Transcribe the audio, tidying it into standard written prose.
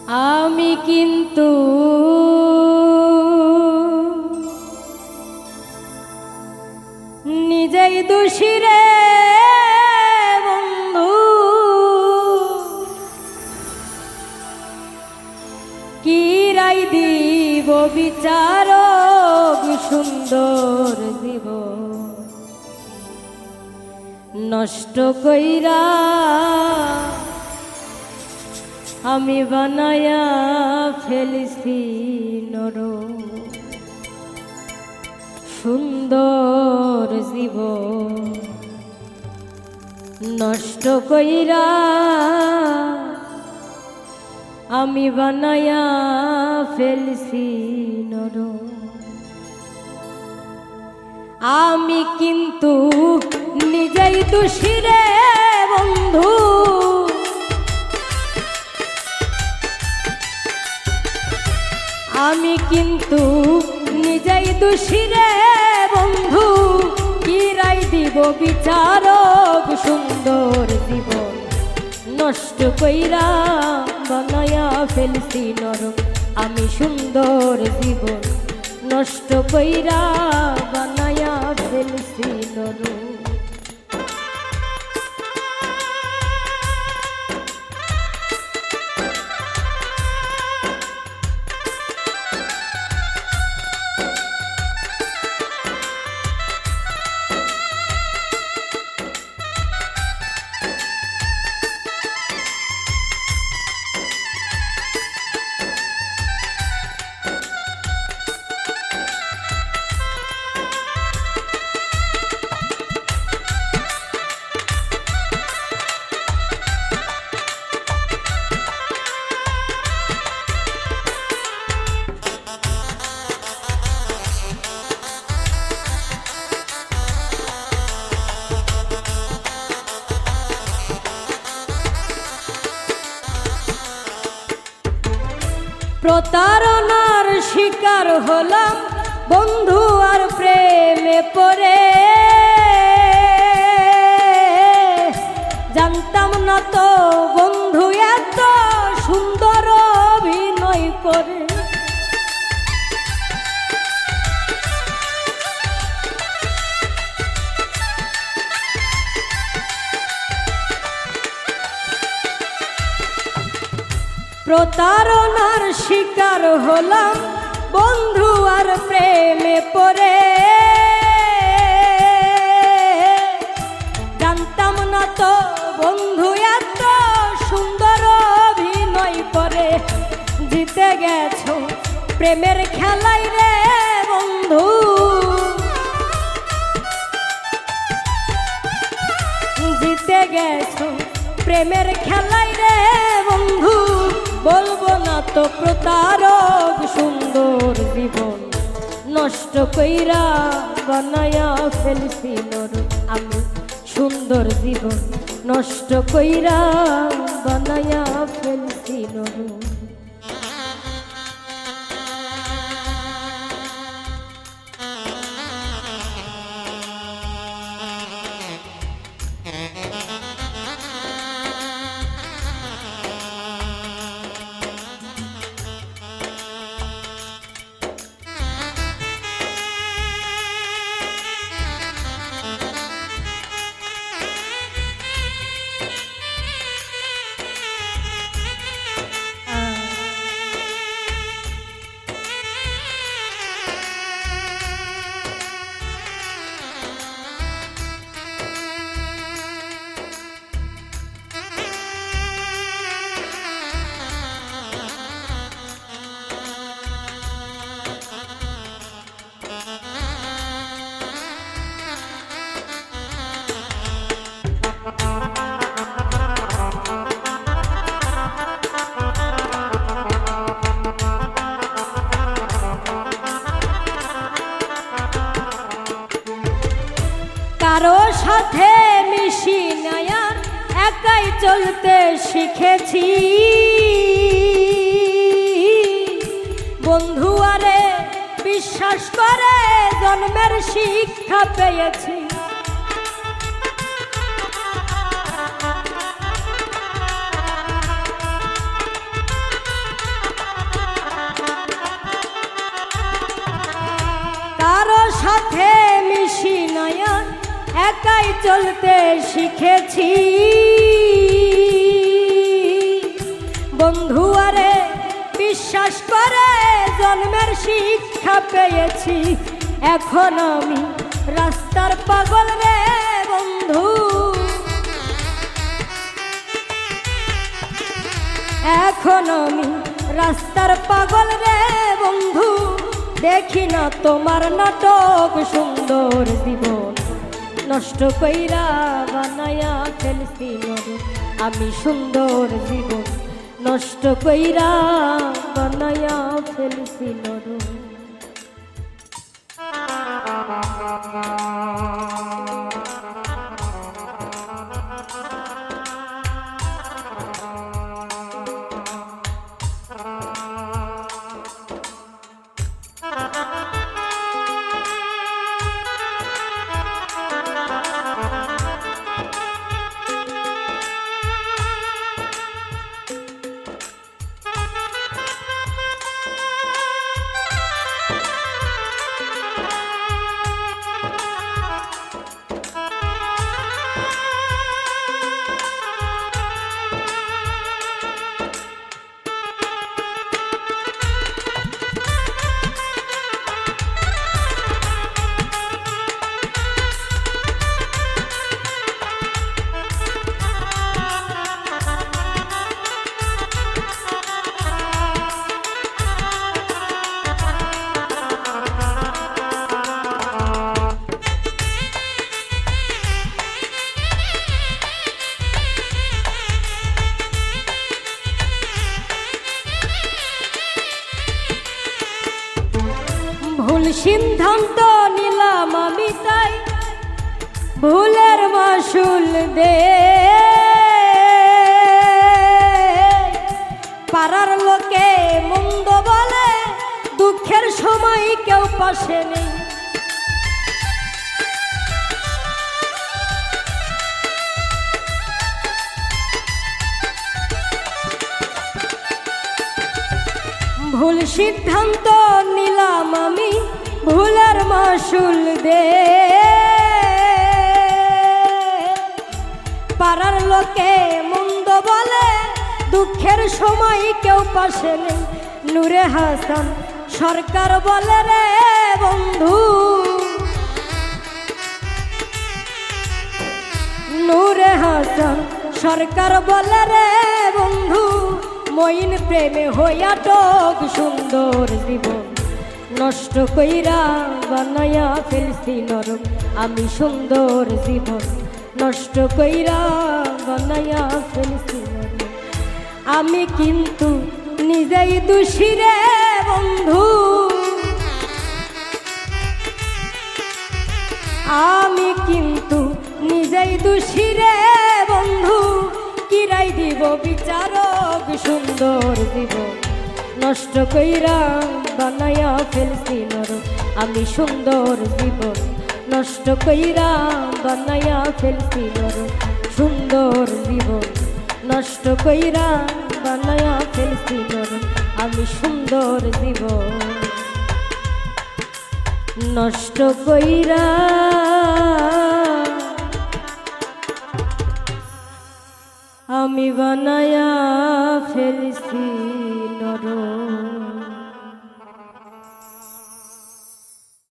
আমি কিন্তু নিজেই দোষী রে বন্ধু, কি রাই দিব বিচারক সুন্দর দিব নষ্ট কইরা আমি বানায়া ফেলিছি নর সুন্দর জীব নষ্ট কইরা আমি বানায়া ফেলছি নর। আমি কিন্তু নিজেই দোষী রে বন্ধু, আমি কিন্তু নিজেই দোষী রে বন্ধু, কি রাই দিব বিচারক সুন্দর জীবন নষ্ট কইরা বানায়া ফেলছি নরক। আমি সুন্দর জীবন নষ্ট কইরা বানায়া ফেলছি নরক। প্রতারণার শিকার হলাম বন্ধু আর প্রেমে পড়ে, জানতাম না তো বন্ধু এত সুন্দর অভিনয় করে। প্রতারণার শিকার হলাম বন্ধু আর প্রেমে পড়ে, জানতাম না তো বন্ধু এত সুন্দর অভিনয় করে। জিতে গেছো প্রেমের খেলাই রে বন্ধু, জিতে গেছো প্রেমের খেলাই রে বন্ধু। বলবো না তো প্রতারক সুন্দর জীবন নষ্ট কইরা বানায়া ফেলছি নর। আমি সুন্দর জীবন নষ্ট কইরা বানায়া ফেলছি নর। কারো সাথে মিশি নায়ার একাই চলতে শিখেছি বন্ধু আরে বিশ্বাস করে জন্মের শিক্ষা পেয়েছি। একাই চলতে শিখেছি। বন্ধু আরে বিশ্বাস করে জন্মের শিক্ষা পেয়েছি। এখন আমি রাস্তার পাগল রে বন্ধু, এখন আমি রাস্তার পাগল রে বন্ধু। দেখি না তোমার নাটক, সুন্দর জীবন নষ্ট কইরা বানায়া ফেলছি নরক। আমি সুন্দর জীবন নষ্ট কইরা বানায়া ফেলছি নরক। ভুল সিদ্ধান্ত নিলাম আমি, তাই ভুলের মাসুল দে। পাড়ার লোকে মন্দ বলে, দুঃখের সময় কেউ পাশে নেই। ভুল সিদ্ধান্ত নিলাম আমি, ভুলের মাসুল দে। পাড়ার লোকে মন্দ বলে, দুঃখের সময় কেউ পাশে নেই। নূরে হাসান সরকার বলে রে বন্ধু, নূরে হাসান সরকার বলে রে বন্ধু। মইন প্রেমে হইয়া টক, সুন্দর জীবন নষ্ট কইরা বানায়া ফেলছি নরক। আমি সুন্দর জীবন নষ্ট কইরা বানায়া ফেলছি নরক। আমি কিন্তু নিজেই দোষী রে বন্ধু, আমি কিন্তু নিজেই দোষী রে বন্ধু। কিরাই দিব বিচারক, সুন্দর জীবন নষ্ট কইরা বানায়া ফেলছি নরক। আমি সুন্দর জীবন নষ্ট কইরা বানায়া ফেলছি নরক। সুন্দর জীবন নষ্ট কইরা বানায়া ফেলছি নরক। আমি সুন্দর জীবন নষ্ট কইরা আমি বানায়া ফেলছি।